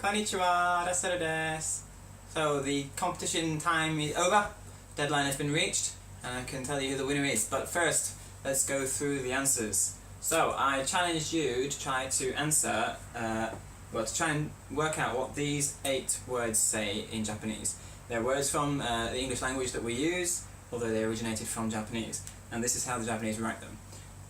Konnichiwa, Rasaru desu. So the competition time is over, deadline has been reached, and I can tell you who the winner is. But first, let's go through the answers. So I challenged you to try to answer, to try and work out what these 8 words say in Japanese. They're words from the English language that we use, although they originated from Japanese, and this is how the Japanese write them.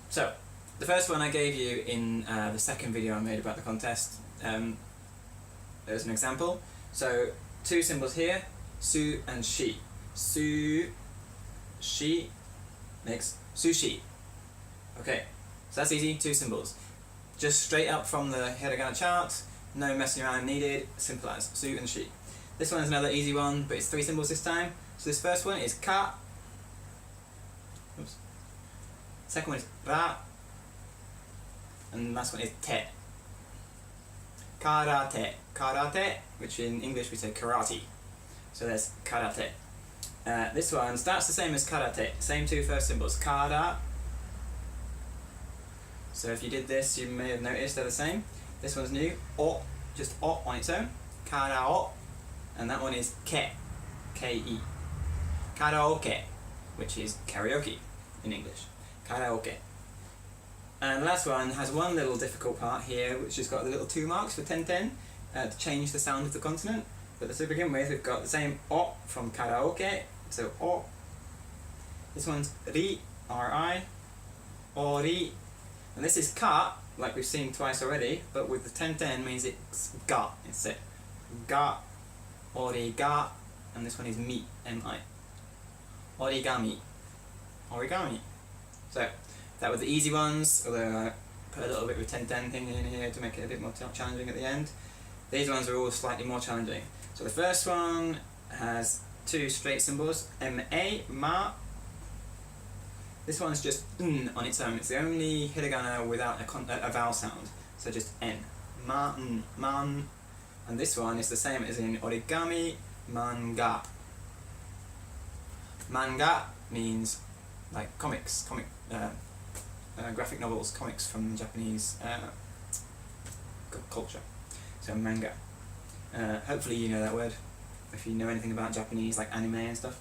So, the first one I gave you in the second video I made about the contest, there's an example. So, 2 symbols here, su and shi. Su, shi makes sushi. Okay, so that's easy, 2 symbols. Just straight up from the hiragana chart, no messing around needed, simple as, su and shi. This one is another easy one, but it's 3 symbols this time. So this first one is ka. Oops. Second one is ra. And the last one is te. Karate. Karate, which in English we say karate. So there's karate. This one starts the same as karate, same 2 first symbols. Kara. So if you did this, you may have noticed they're the same. This one's new. O, just o on its own. Karao. And that one is ke. K-E. Karaoke, which is karaoke in English. Karaoke. And the last one has one little difficult part here, which has got the little 2 marks for ten-ten to change the sound of the consonant. But to begin with, we've got the same o from karaoke, so o. This one's ri, R-I, ori. And this is ka, like we've seen twice already, but with the ten-ten means it's ga instead. Ga, origa, and this one is mi, M-I. Origami. Origami. So, that were the easy ones, although I put a little bit of a ten-ten thing in here to make it a bit more challenging at the end. These ones are all slightly more challenging. So the first one has 2 straight symbols, M-A, ma. This one's just n on its own. It's the only hiragana without a vowel sound. So just n. Ma-n, man. And this one is the same as in origami, manga. Manga means like comics, graphic novels, comics from Japanese culture. So manga. Hopefully you know that word, if you know anything about Japanese, like anime and stuff.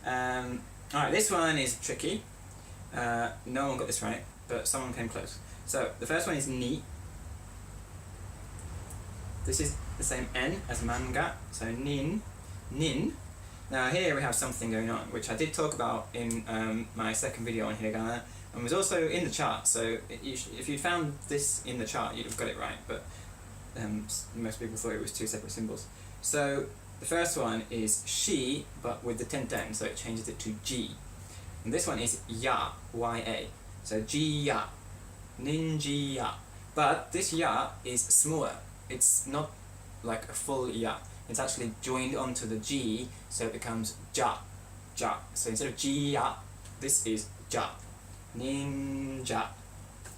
Alright, this one is tricky. No one got this right, but someone came close. So, the first one is ni. This is the same N as manga, so nin. Nin. Now here we have something going on, which I did talk about in my second video on hiragana, and was also in the chart, so if you'd found this in the chart, you'd have got it right, but most people thought it was 2 separate symbols. So, the first one is shi, but with the ten-ten, so it changes it to ji. And this one is ya, Y-A. So ji-ya, ninji-ya. But this ya is smaller. It's not like a full ya. It's actually joined onto the ji, so it becomes ja, ja. So instead of ji-ya, this is ja. Ninja.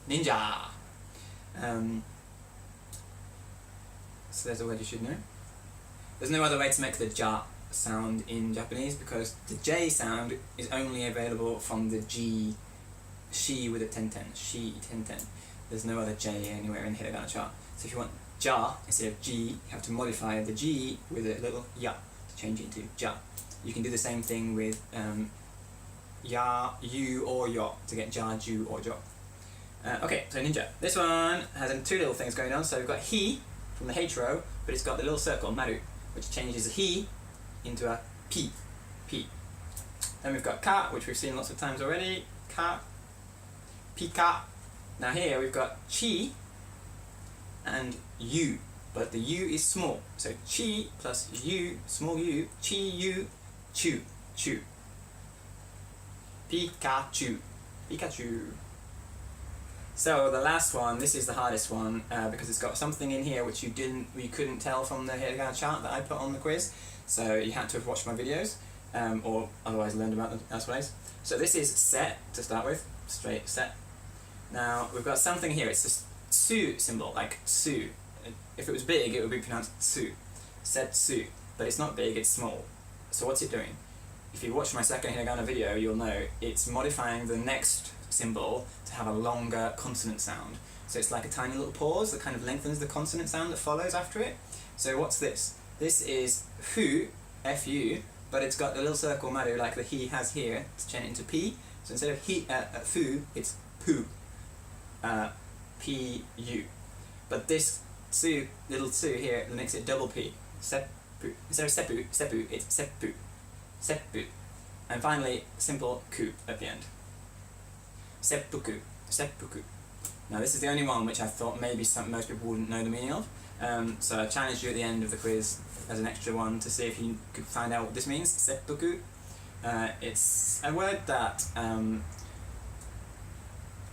Ninja. So there's a word you should know. There's no other way to make the ja sound in Japanese because the J sound is only available from the G, shi with a ten-ten, shi, ten-ten. There's no other J anywhere in hiragana chart. So if you want ja instead of G, you have to modify the G with a little ya to change it into ja. You can do the same thing with ya, you, or yo to get ja, ju, or jo. Okay, so ninja. This one has 2 little things going on. So we've got he from the H row, but it's got the little circle, maru, which changes he into a P. P. Then we've got ka, which we've seen lots of times already. Ka. Pika. Now here we've got chi and u, but the u is small. So chi plus u, small u, chi u, chu, chu. Pikachu. Pikachu. So the last one, this is the hardest one because it's got something in here which you couldn't tell from the hiragana chart that I put on the quiz. So you had to have watched my videos, or otherwise learned about them elsewhere. So this is set to start with, straight set. Now we've got something here. It's a su symbol, like su. If it was big, it would be pronounced tsu. Setsu, but it's not big, it's small. So what's it doing? If you watch my second hiragana video, you'll know it's modifying the next symbol to have a longer consonant sound. So it's like a tiny little pause that kind of lengthens the consonant sound that follows after it. So what's this? This is fu, F-U, but it's got the little circle maru like the he has here to change it into P. So instead of fu, it's pu, P-U. But this tsu, little tsu here, makes it double P, seppu. Instead of seppu, it's seppu, seppu. And finally, simple ku at the end. Seppuku, seppuku. Now this is the only one which I thought maybe most people wouldn't know the meaning of. So I challenged you at the end of the quiz as an extra one to see if you could find out what this means. Seppuku. It's a word that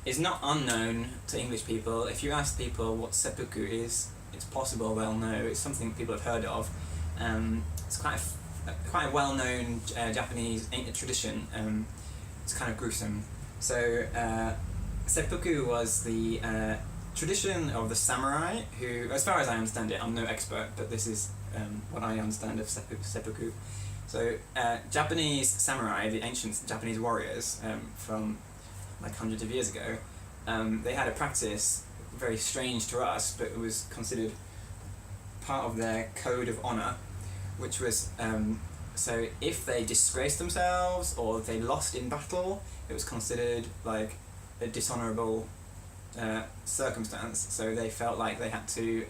is not unknown to English people. If you ask people what seppuku is, it's possible they'll know. It's something people have heard of. It's quite a well-known Japanese tradition. It's kind of gruesome. So seppuku was the tradition of the samurai who, as far as I understand it, I'm no expert, but this is what I understand of seppuku. So Japanese samurai, the ancient Japanese warriors from like hundreds of years ago, they had a practice very strange to us, but it was considered part of their code of honor, which was so if they disgraced themselves or they lost in battle, it was considered like a dishonorable circumstance. So they felt like they had to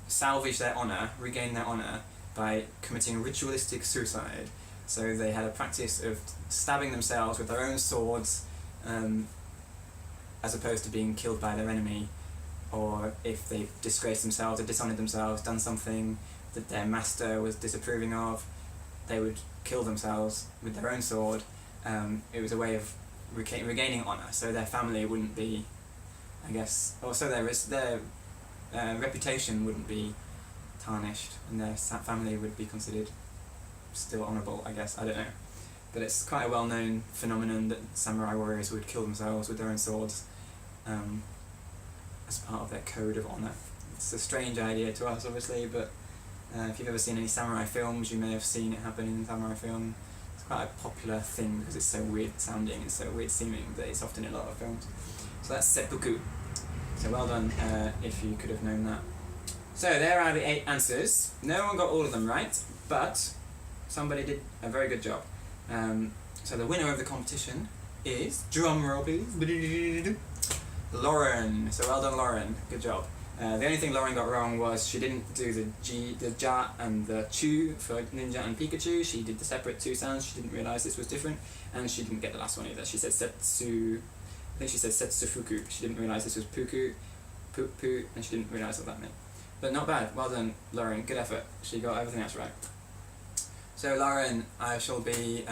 salvage their honor, regain their honor, by committing ritualistic suicide. So they had a practice of stabbing themselves with their own swords, as opposed to being killed by their enemy. Or if they disgraced themselves or dishonored themselves, done something that their master was disapproving of, they would kill themselves with their own sword. It was a way of regaining honor, so their family wouldn't be, I guess, also their reputation wouldn't be tarnished, and their family would be considered still honourable, I guess, I don't know. But it's quite a well-known phenomenon that samurai warriors would kill themselves with their own swords as part of their code of honour. It's a strange idea to us, obviously, but if you've ever seen any samurai films, you may have seen it happen in samurai film. It's quite a popular thing because it's so weird sounding and so weird seeming that it's often in a lot of films. So that's seppuku. So well done if you could have known that. So there are the 8 answers. No one got all of them right, but somebody did a very good job. So the winner of the competition is, drum roll please, Lauren. So well done, Lauren. Good job. The only thing Lauren got wrong was she didn't do the ja and the chu for Ninja and Pikachu. She did the separate 2 sounds. She didn't realise this was different, and she didn't get the last one either. She said setsu. I think she said setsufuku. She didn't realise this was puku, pu, and she didn't realise what that meant. But not bad. Well done, Lauren. Good effort. She got everything else right. So Lauren, I shall be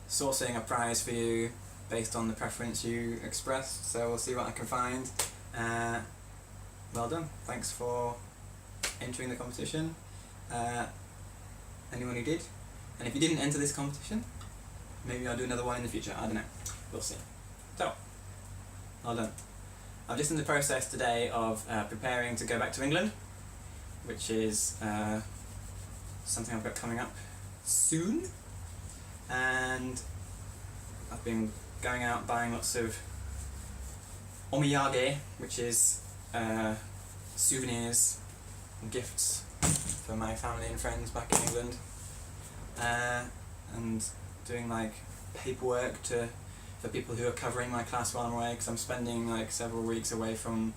sourcing a prize for you based on the preference you expressed. So we'll see what I can find. Well done. Thanks for entering the competition. Anyone who did. And if you didn't enter this competition, maybe I'll do another one in the future. I don't know. We'll see. So, well done. I'm just in the process today of preparing to go back to England, which is something I've got coming up soon. And I've been going out buying lots of omiyage, which is souvenirs and gifts for my family and friends back in England, and doing like paperwork for people who are covering my class while I'm away, because I'm spending like several weeks away from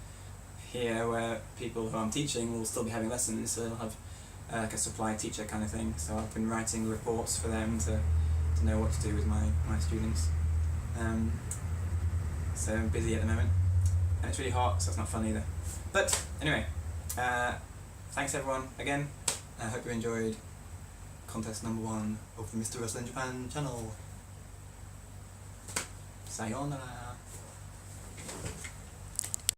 here where people who I'm teaching will still be having lessons, so they'll have like a supply teacher kind of thing. So I've been writing reports for them to know what to do with my students. So I'm busy at the moment. And it's really hot, so it's not fun either. But anyway, thanks everyone again. I hope you enjoyed contest number 1 of the Mr. Wrestling Japan channel. Sayonara.